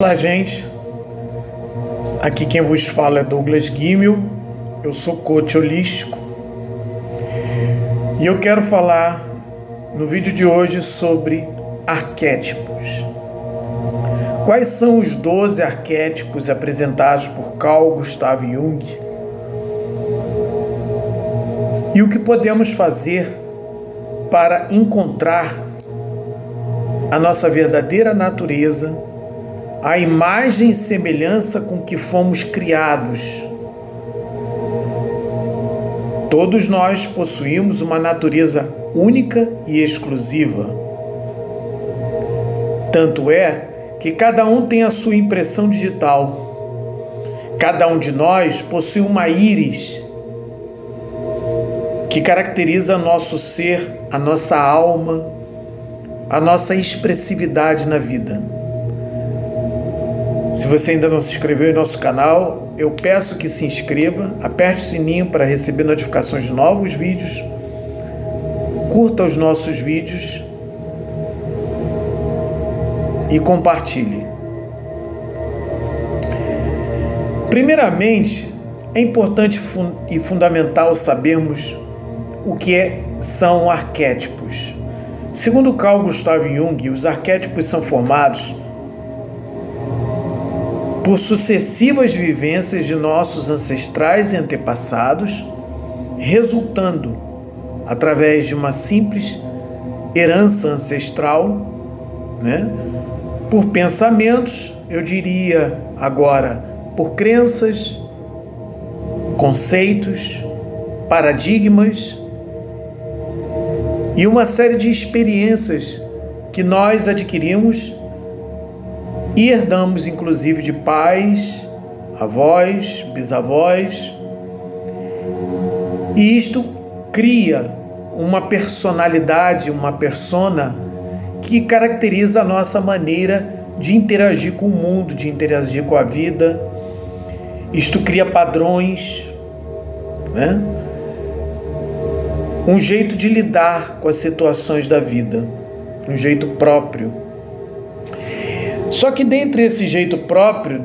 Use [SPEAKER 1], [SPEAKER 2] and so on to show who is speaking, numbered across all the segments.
[SPEAKER 1] Olá, gente. Aqui quem vos fala é Douglas Guimel. Eu sou coach holístico e eu quero falar no vídeo de hoje sobre arquétipos. Quais são os 12 arquétipos apresentados por Carl Gustav Jung e o que podemos fazer para encontrar a nossa verdadeira natureza, a imagem e semelhança com que fomos criados. Todos nós possuímos uma natureza única e exclusiva. Tanto é que cada um tem a sua impressão digital. Cada um de nós possui uma íris que caracteriza nosso ser, a nossa alma, a nossa expressividade na vida. Se você ainda não se inscreveu em nosso canal, eu peço que se inscreva, aperte o sininho para receber notificações de novos vídeos, curta os nossos vídeos e compartilhe. Primeiramente, é importante e fundamental sabermos o que são arquétipos. Segundo Carl Gustav Jung, os arquétipos são formados por sucessivas vivências de nossos ancestrais e antepassados, resultando, através de uma simples herança ancestral, por pensamentos, eu diria agora, por crenças, conceitos, paradigmas e uma série de experiências que nós adquirimos e herdamos, inclusive, de pais, avós, bisavós. E isto cria uma personalidade, uma persona que caracteriza a nossa maneira de interagir com o mundo, de interagir com a vida. Isto cria padrões, um jeito de lidar com as situações da vida, um jeito próprio. Só que dentro desse jeito próprio,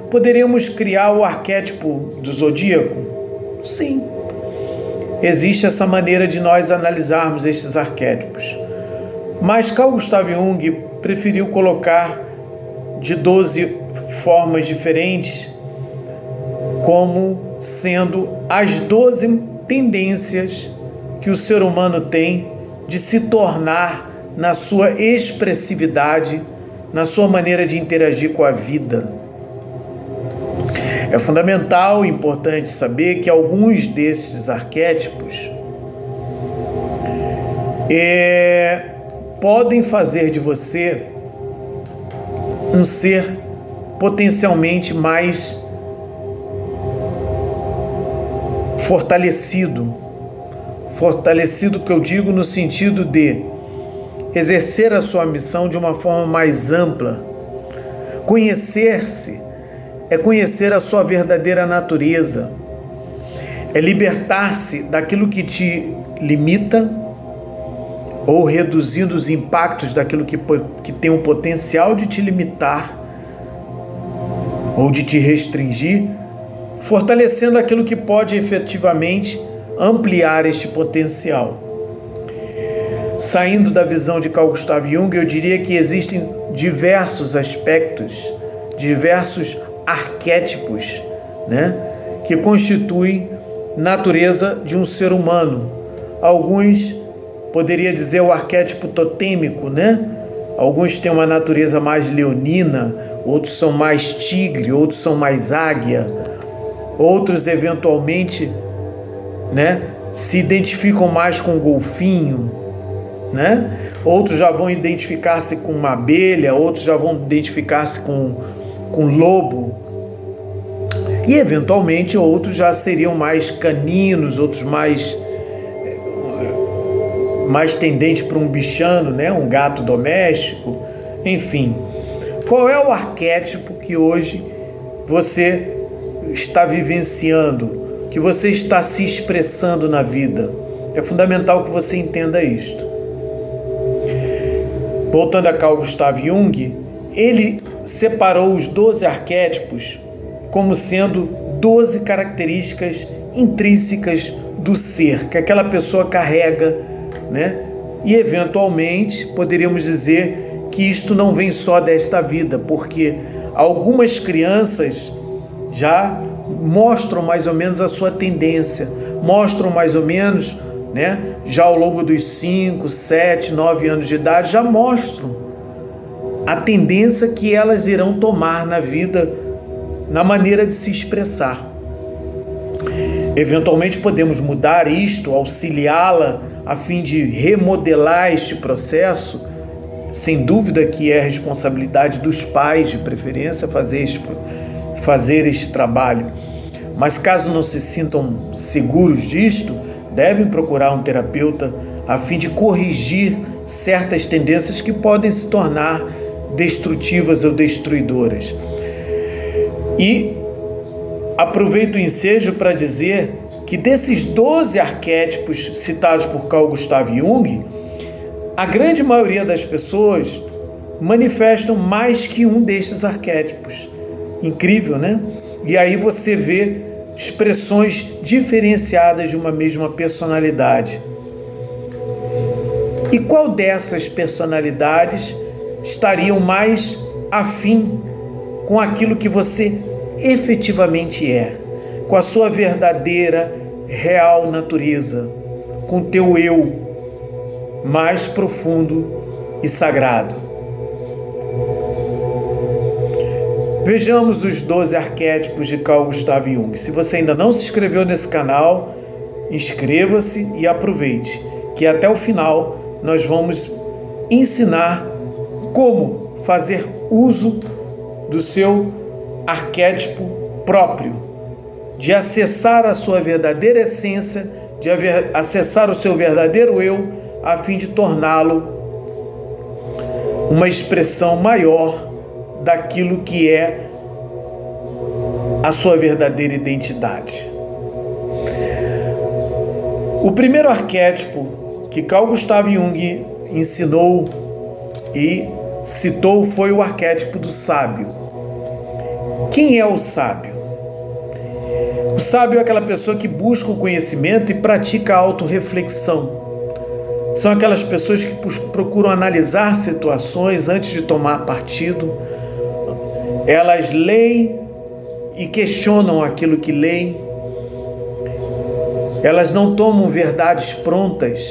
[SPEAKER 1] poderíamos criar o arquétipo do zodíaco? Sim. Existe essa maneira de nós analisarmos estes arquétipos. Mas Carl Gustav Jung preferiu colocar de 12 formas diferentes, como sendo as 12 tendências que o ser humano tem de se tornar na sua expressividade, na sua maneira de interagir com a vida. É fundamental e importante saber que alguns desses arquétipos podem fazer de você um ser potencialmente mais fortalecido que eu digo no sentido de exercer a sua missão de uma forma mais ampla. Conhecer-se é conhecer a sua verdadeira natureza, é libertar-se daquilo que te limita ou reduzindo os impactos daquilo que tem o potencial de te limitar ou de te restringir, fortalecendo aquilo que pode efetivamente ampliar este potencial. Saindo da visão de Carl Gustav Jung, eu diria que existem diversos aspectos, diversos arquétipos, que constituem natureza de um ser humano. Alguns poderia dizer o arquétipo totêmico, Alguns têm uma natureza mais leonina, outros são mais tigre, outros são mais águia, outros eventualmente, se identificam mais com golfinho, Outros já vão identificar-se com uma abelha, outros já vão identificar-se com lobo. E eventualmente outros já seriam mais caninos, outros mais tendentes para um bichano, um gato doméstico, enfim. Qual é o arquétipo que hoje você está vivenciando, que você está se expressando na vida? É fundamental que você entenda isto. Voltando a Carl Gustav Jung, ele separou os 12 arquétipos como sendo 12 características intrínsecas do ser, que aquela pessoa carrega, né? E eventualmente poderíamos dizer que isto não vem só desta vida, porque algumas crianças já mostram mais ou menos a sua tendência, mostram mais ou menos, né, já ao longo dos 5, 7, 9 anos de idade, já mostram a tendência que elas irão tomar na vida, na maneira de se expressar. Eventualmente podemos mudar isto, auxiliá-la a fim de remodelar este processo. Sem dúvida que é responsabilidade dos pais, de preferência, fazer este trabalho. Mas caso não se sintam seguros disto, devem procurar um terapeuta a fim de corrigir certas tendências que podem se tornar destrutivas ou destruidoras. E aproveito o ensejo para dizer que desses 12 arquétipos citados por Carl Gustav Jung, a grande maioria das pessoas manifestam mais que um destes arquétipos. Incrível, né? E aí você vê expressões diferenciadas de uma mesma personalidade. E qual dessas personalidades estariam mais afim com aquilo que você efetivamente é, com a sua verdadeira, real natureza, com o teu eu mais profundo e sagrado? Vejamos os 12 arquétipos de Carl Gustav Jung. Se você ainda não se inscreveu nesse canal, inscreva-se e aproveite, que até o final nós vamos ensinar como fazer uso do seu arquétipo próprio, de acessar a sua verdadeira essência, de acessar o seu verdadeiro eu, a fim de torná-lo uma expressão maior daquilo que é a sua verdadeira identidade. O primeiro arquétipo que Carl Gustav Jung ensinou e citou foi o arquétipo do sábio. Quem é o sábio? O sábio é aquela pessoa que busca o conhecimento e pratica a autorreflexão. São aquelas pessoas que procuram analisar situações antes de tomar partido. Elas leem e questionam aquilo que leem. Elas não tomam verdades prontas.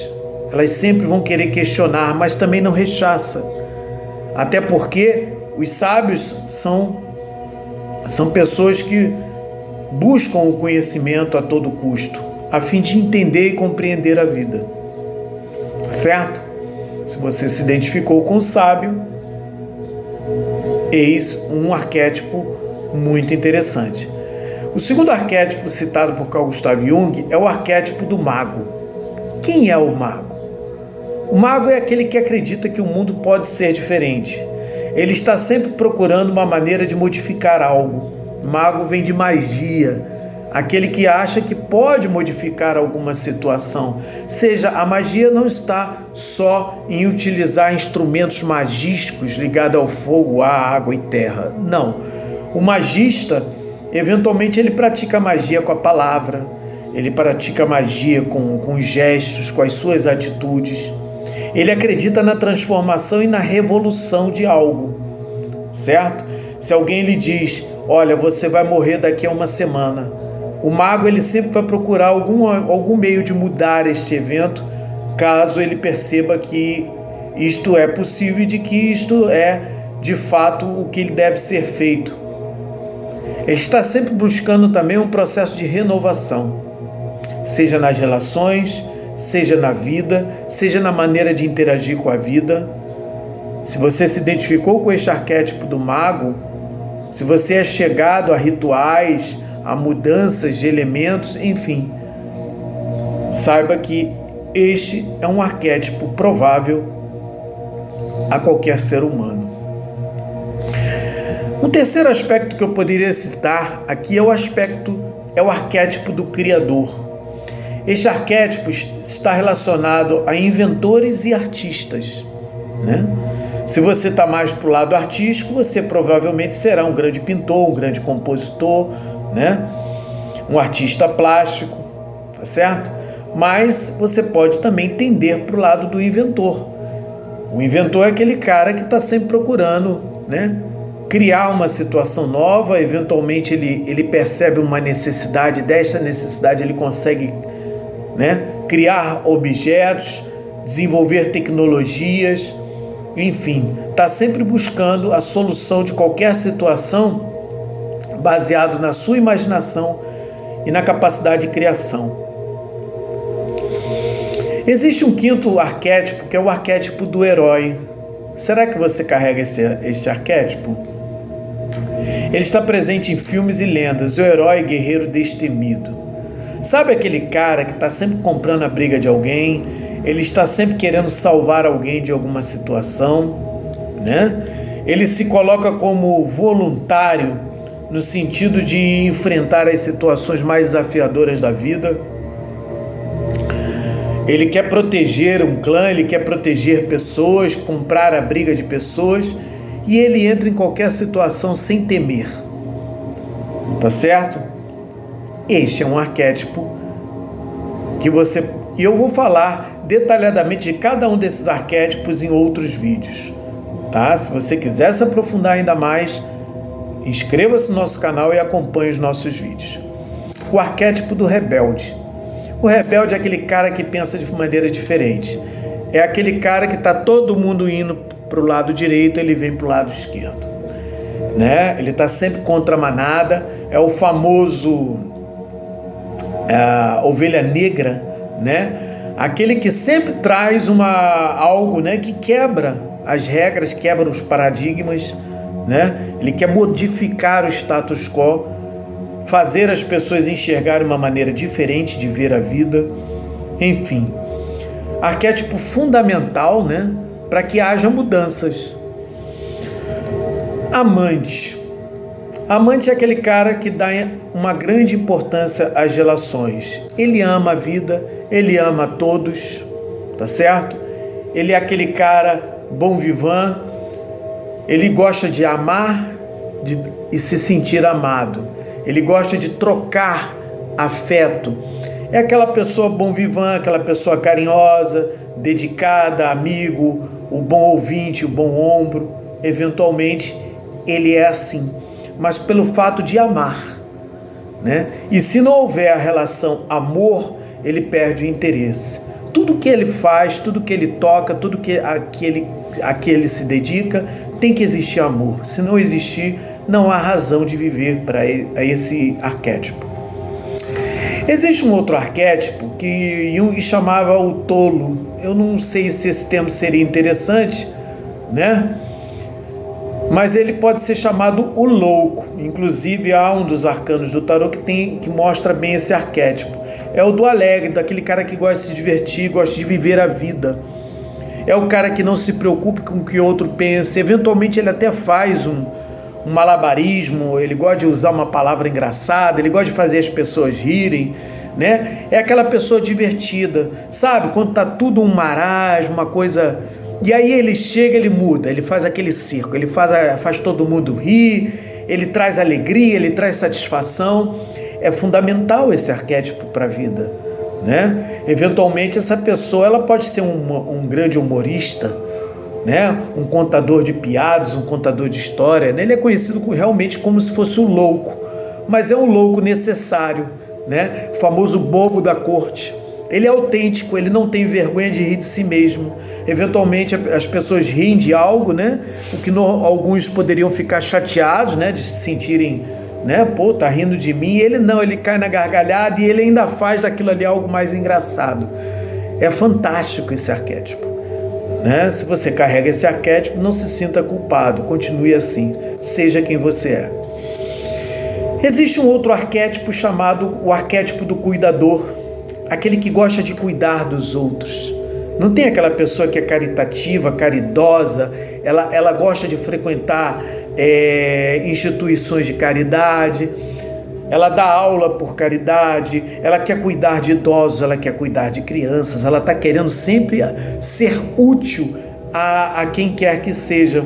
[SPEAKER 1] Elas sempre vão querer questionar, mas também não rechaçam. Até porque os sábios são pessoas que buscam o conhecimento a todo custo, a fim de entender e compreender a vida. Certo? Se você se identificou com o sábio, eis um arquétipo muito interessante. O segundo arquétipo citado por Carl Gustav Jung é o arquétipo do mago. Quem é o mago? O mago é aquele que acredita que o mundo pode ser diferente. Ele está sempre procurando uma maneira de modificar algo. Mago vem de magia, aquele que acha que pode modificar alguma situação. Seja, a magia não está só em utilizar instrumentos magísticos ligados ao fogo, à água e terra. Não. O magista, eventualmente, ele pratica magia com a palavra, ele pratica magia com gestos, com as suas atitudes. Ele acredita na transformação e na revolução de algo, certo? Se alguém lhe diz, olha, você vai morrer daqui a uma semana, o mago ele sempre vai procurar algum meio de mudar este evento, caso ele perceba que isto é possível e de que isto é, de fato, o que deve ser feito. Ele está sempre buscando também um processo de renovação, seja nas relações, seja na vida, seja na maneira de interagir com a vida. Se você se identificou com este arquétipo do mago, se você é chegado a rituais, a mudanças de elementos, enfim, saiba que este é um arquétipo provável a qualquer ser humano. Um terceiro aspecto que eu poderia citar aqui é o arquétipo do Criador. Este arquétipo está relacionado a inventores e artistas, né? Se você está mais para o lado artístico, você provavelmente será um grande pintor, um grande compositor, né? Um artista plástico, tá certo? Mas você pode também tender para o lado do inventor. O inventor é aquele cara que está sempre procurando, né, criar uma situação nova. Eventualmente ele percebe uma necessidade, dessa necessidade ele consegue, né, criar objetos, desenvolver tecnologias, enfim, está sempre buscando a solução de qualquer situação baseado na sua imaginação e na capacidade de criação. Existe um quinto arquétipo, que é o arquétipo do herói. Será que você carrega esse arquétipo? Ele está presente em filmes e lendas, o herói guerreiro destemido. Sabe aquele cara que está sempre comprando a briga de alguém, ele está sempre querendo salvar alguém de alguma situação, né? Ele se coloca como voluntário no sentido de enfrentar as situações mais desafiadoras da vida. Ele quer proteger um clã, ele quer proteger pessoas, comprar a briga de pessoas, e ele entra em qualquer situação sem temer. Tá certo? Este é um arquétipo que você... E eu vou falar detalhadamente de cada um desses arquétipos em outros vídeos, tá? Se você quiser se aprofundar ainda mais, inscreva-se no nosso canal e acompanhe os nossos vídeos. O arquétipo do rebelde. O rebelde é aquele cara que pensa de maneira diferente. É aquele cara que está todo mundo indo para o lado direito, ele vem para o lado esquerdo, né? Ele está sempre contra a manada, é o famoso ovelha negra, né? Aquele que sempre traz algo, né, que quebra as regras, quebra os paradigmas, né? Ele quer modificar o status quo, fazer as pessoas enxergarem uma maneira diferente de ver a vida, enfim. Arquétipo fundamental, né, para que haja mudanças. Amante. Amante é aquele cara que dá uma grande importância às relações. Ele ama a vida, ele ama a todos, tá certo? Ele é aquele cara bon vivant, ele gosta de amar e se sentir amado. Ele gosta de trocar afeto. É aquela pessoa bon vivant, aquela pessoa carinhosa, dedicada, amigo, o bom ouvinte, o bom ombro. Eventualmente, ele é assim, mas pelo fato de amar, né? E se não houver a relação amor, ele perde o interesse. Tudo que ele faz, tudo que ele toca, tudo que a que ele se dedica, tem que existir amor. Se não existir, não há razão de viver para esse arquétipo. Existe um outro arquétipo que Jung chamava o tolo. Eu não sei se esse termo seria interessante, né? Mas ele pode ser chamado o louco. Inclusive há um dos arcanos do tarô que mostra bem esse arquétipo. É o do alegre, daquele cara que gosta de se divertir, gosta de viver a vida. É o cara que não se preocupa com o que o outro pensa. Eventualmente ele até faz um malabarismo, ele gosta de usar uma palavra engraçada, ele gosta de fazer as pessoas rirem, né? É aquela pessoa divertida, sabe? Quando tá tudo um marasmo, uma coisa... E aí ele chega, ele muda, ele faz aquele circo, ele faz todo mundo rir, ele traz alegria, ele traz satisfação. É fundamental esse arquétipo para a vida, né? Eventualmente essa pessoa ela pode ser um grande humorista, né? Um contador de piadas, um contador de história, né? Ele é conhecido realmente como se fosse um louco, mas é um louco necessário, né? O famoso bobo da corte. Ele é autêntico, ele não tem vergonha de rir de si mesmo. Eventualmente as pessoas riem de algo, né? O que alguns poderiam ficar chateados, né? De se sentirem, né? Pô, tá rindo de mim. Ele não, ele cai na gargalhada e ele ainda faz daquilo ali algo mais engraçado. É fantástico esse arquétipo, né? Se você carrega esse arquétipo, não se sinta culpado, continue assim, seja quem você é. Existe um outro arquétipo chamado o arquétipo do cuidador, aquele que gosta de cuidar dos outros. Não tem aquela pessoa que é caritativa, caridosa, ela gosta de frequentar instituições de caridade, ela dá aula por caridade, ela quer cuidar de idosos, ela quer cuidar de crianças, ela está querendo sempre ser útil a quem quer que seja.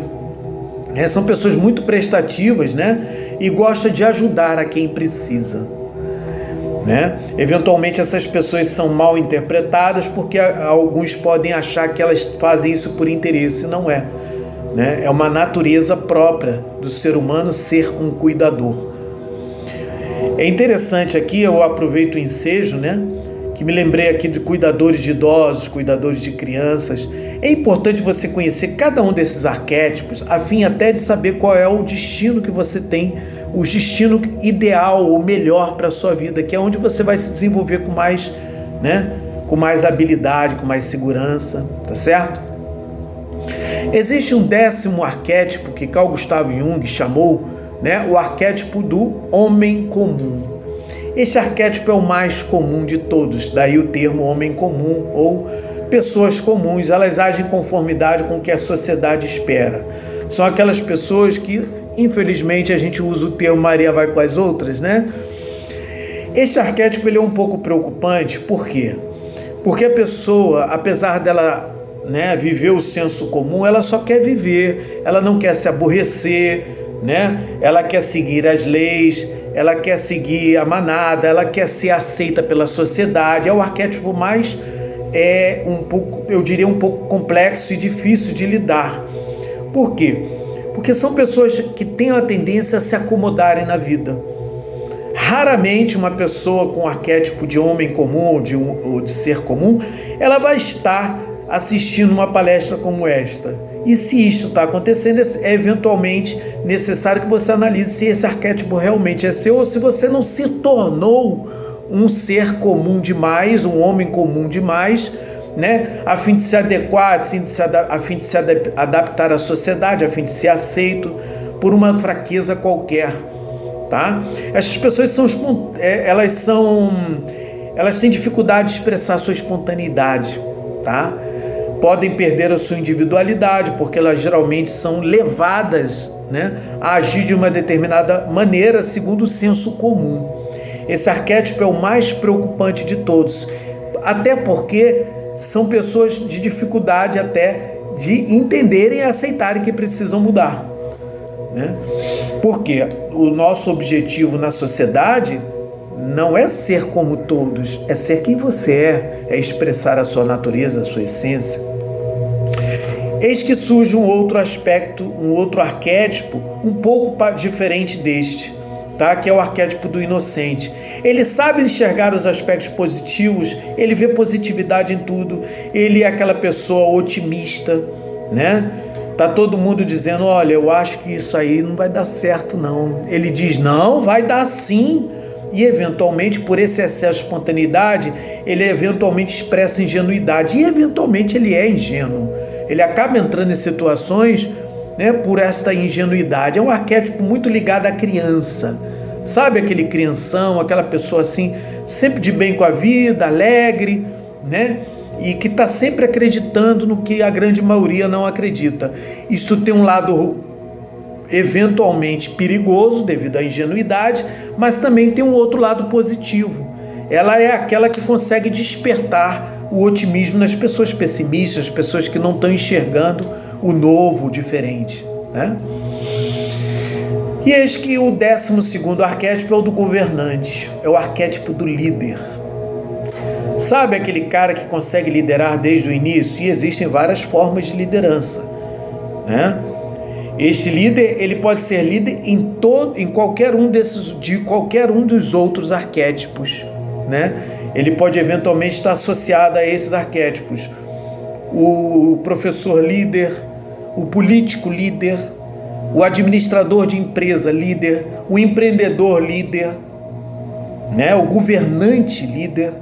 [SPEAKER 1] São pessoas muito prestativas, né? E gostam de ajudar a quem precisa, né? Eventualmente essas pessoas são mal interpretadas porque alguns podem achar que elas fazem isso por interesse. Não é, né? É uma natureza própria do ser humano ser um cuidador. É interessante aqui, eu aproveito o ensejo, né? Que me lembrei aqui de cuidadores de idosos, cuidadores de crianças. É importante você conhecer cada um desses arquétipos, a fim até de saber qual é o destino que você tem, o destino ideal, o melhor para a sua vida, que é onde você vai se desenvolver com mais, né, com mais habilidade, com mais segurança, tá certo? Existe um 10º arquétipo que Carl Gustav Jung chamou, né, o arquétipo do homem comum. Este arquétipo é o mais comum de todos, daí o termo homem comum ou pessoas comuns. Elas agem em conformidade com o que a sociedade espera. São aquelas pessoas que, infelizmente, a gente usa o termo Maria vai com as outras, né? Este arquétipo ele é um pouco preocupante, por quê? Porque a pessoa, apesar dela, né, viver o senso comum, ela só quer viver, ela não quer se aborrecer, né? Ela quer seguir as leis, ela quer seguir a manada, ela quer ser aceita pela sociedade. É o arquétipo mais um pouco, eu diria, um pouco complexo e difícil de lidar. Por quê? Porque são pessoas que têm a tendência a se acomodarem na vida. Raramente uma pessoa com o arquétipo de homem comum ou de ser comum, ela vai estar assistindo uma palestra como esta. E se isso está acontecendo, é eventualmente necessário que você analise se esse arquétipo realmente é seu ou se você não se tornou um ser comum demais, um homem comum demais, né? A fim de se adequar, a fim de se adaptar à sociedade, a fim de ser aceito por uma fraqueza qualquer, tá? Essas pessoas elas têm dificuldade de expressar sua espontaneidade, tá? Podem perder a sua individualidade, porque elas geralmente são levadas, né, a agir de uma determinada maneira segundo o senso comum. Esse arquétipo é o mais preocupante de todos, até porque são pessoas de dificuldade até de entenderem e aceitarem que precisam mudar, né? Porque o nosso objetivo na sociedade não é ser como todos, é ser quem você é expressar a sua natureza, a sua essência. Eis que surge um outro aspecto, um outro arquétipo um pouco diferente deste, tá? Que é o arquétipo do inocente. Ele sabe enxergar os aspectos positivos, ele vê positividade em tudo, ele é aquela pessoa otimista, né? Tá todo mundo dizendo, olha, eu acho que isso aí não vai dar certo não. Ele diz, não, vai dar sim. E eventualmente, por esse excesso de espontaneidade, ele eventualmente expressa ingenuidade. E eventualmente ele é ingênuo. Ele acaba entrando em situações, né, por esta ingenuidade. É um arquétipo muito ligado à criança. Sabe aquele crianção, aquela pessoa assim, sempre de bem com a vida, alegre, né? E que está sempre acreditando no que a grande maioria não acredita. Isso tem um lado eventualmente perigoso devido à ingenuidade, mas também tem um outro lado positivo. Ela é aquela que consegue despertar o otimismo nas pessoas pessimistas, as pessoas que não estão enxergando o novo, o diferente, né? E eis que o 12º arquétipo é o do governante, é o arquétipo do líder. Sabe aquele cara que consegue liderar desde o início? E existem várias formas de liderança, né? Este líder, ele pode ser líder em qualquer um de qualquer um dos outros arquétipos, né? Ele pode eventualmente estar associado a esses arquétipos. O professor líder, o político líder, o administrador de empresa líder, o empreendedor líder, né? O governante líder.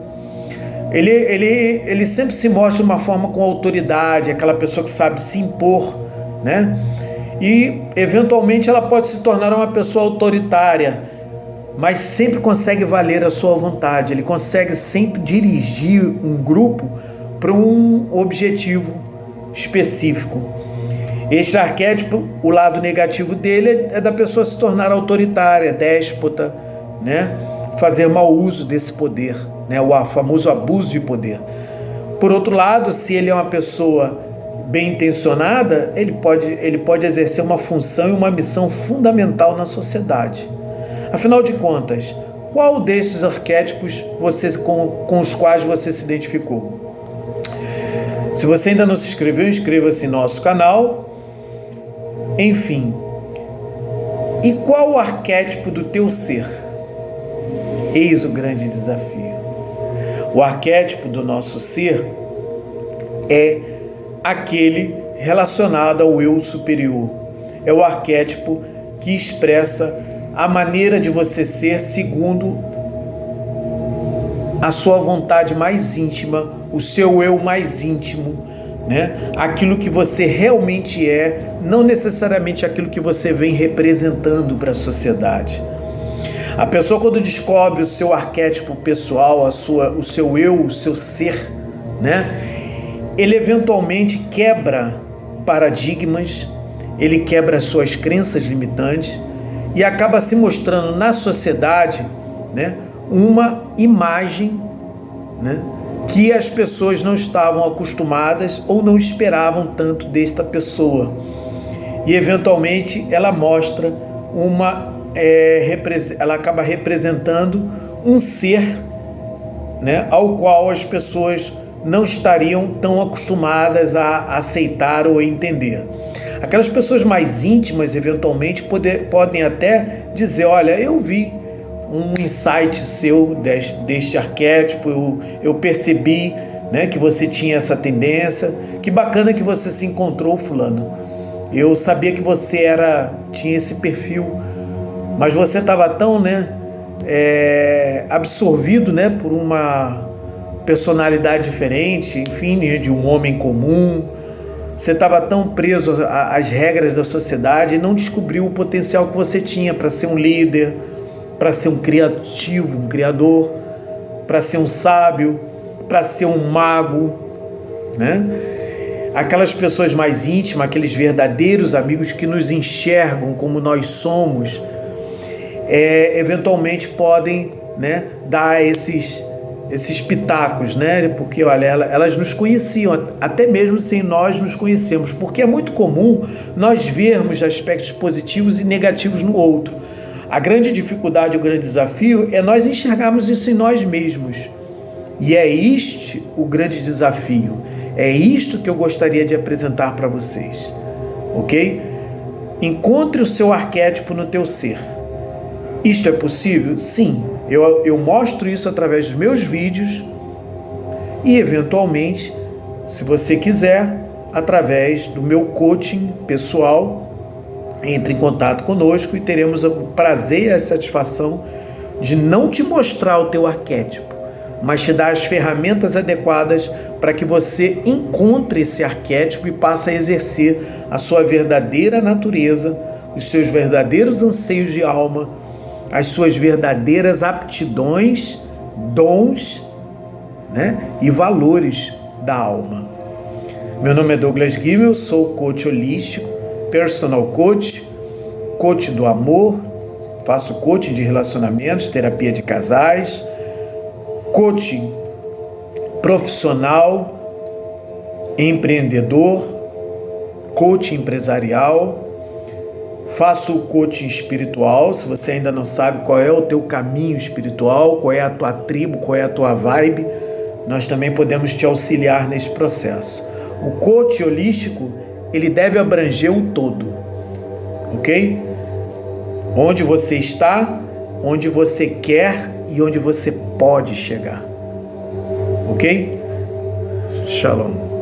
[SPEAKER 1] Ele sempre se mostra de uma forma com autoridade, aquela pessoa que sabe se impor, né? E eventualmente ela pode se tornar uma pessoa autoritária, mas sempre consegue valer a sua vontade. Ele consegue sempre dirigir um grupo para um objetivo específico. Este arquétipo, o lado negativo dele é da pessoa se tornar autoritária, déspota, né? Fazer mau uso desse poder, né? O famoso abuso de poder. Por outro lado, se ele é uma pessoa bem intencionada, ele pode exercer uma função e uma missão fundamental na sociedade. Afinal de contas, qual desses arquétipos com os quais você se identificou? Se você ainda não se inscreveu, inscreva-se em nosso canal. Enfim, e qual o arquétipo do teu ser? Eis o grande desafio. O arquétipo do nosso ser é aquele relacionado ao eu superior. É o arquétipo que expressa a maneira de você ser segundo a sua vontade mais íntima, o seu eu mais íntimo, né? Aquilo que você realmente é, não necessariamente aquilo que você vem representando para a sociedade. A pessoa, quando descobre o seu arquétipo pessoal, o seu eu, o seu ser, né? Ele eventualmente quebra paradigmas, ele quebra as suas crenças limitantes e acaba se mostrando na sociedade, né, uma imagem, né, que as pessoas não estavam acostumadas ou não esperavam tanto desta pessoa. E eventualmente ela mostra ela acaba representando um ser, né, ao qual as pessoas não estariam tão acostumadas a aceitar ou a entender. Aquelas pessoas mais íntimas, eventualmente, podem até dizer, olha, eu vi um insight seu deste arquétipo, eu percebi, né, que você tinha essa tendência, que bacana que você se encontrou, fulano. Eu sabia que você tinha esse perfil, mas você estava tão, né, absorvido, né, por uma personalidade diferente, enfim, de um homem comum. Você estava tão preso às regras da sociedade e não descobriu o potencial que você tinha para ser um líder, para ser um criativo, um criador, para ser um sábio, para ser um mago, né? Aquelas pessoas mais íntimas, aqueles verdadeiros amigos que nos enxergam como nós somos, eventualmente podem, né, dar esses pitacos, né? Porque, olha, elas nos conheciam, até mesmo sem nós nos conhecermos, porque é muito comum nós vermos aspectos positivos e negativos no outro. A grande dificuldade, o grande desafio é nós enxergarmos isso em nós mesmos. E é este o grande desafio. É isto que eu gostaria de apresentar para vocês, ok? Encontre o seu arquétipo no teu ser. Isto é possível? Sim. Eu mostro isso através dos meus vídeos e, eventualmente, se você quiser, através do meu coaching pessoal, entre em contato conosco e teremos o prazer e a satisfação de não te mostrar o teu arquétipo, mas te dar as ferramentas adequadas para que você encontre esse arquétipo e passe a exercer a sua verdadeira natureza, os seus verdadeiros anseios de alma, as suas verdadeiras aptidões, dons, né, e valores da alma. Meu nome é Douglas Guimel, sou coach holístico, personal coach, coach do amor, faço coaching de relacionamentos, terapia de casais, coaching profissional, empreendedor, coaching empresarial. Faço o coaching espiritual. Se você ainda não sabe qual é o teu caminho espiritual, qual é a tua tribo, qual é a tua vibe, nós também podemos te auxiliar nesse processo. O coaching holístico, ele deve abranger o todo, ok? Onde você está, onde você quer e onde você pode chegar, ok? Shalom.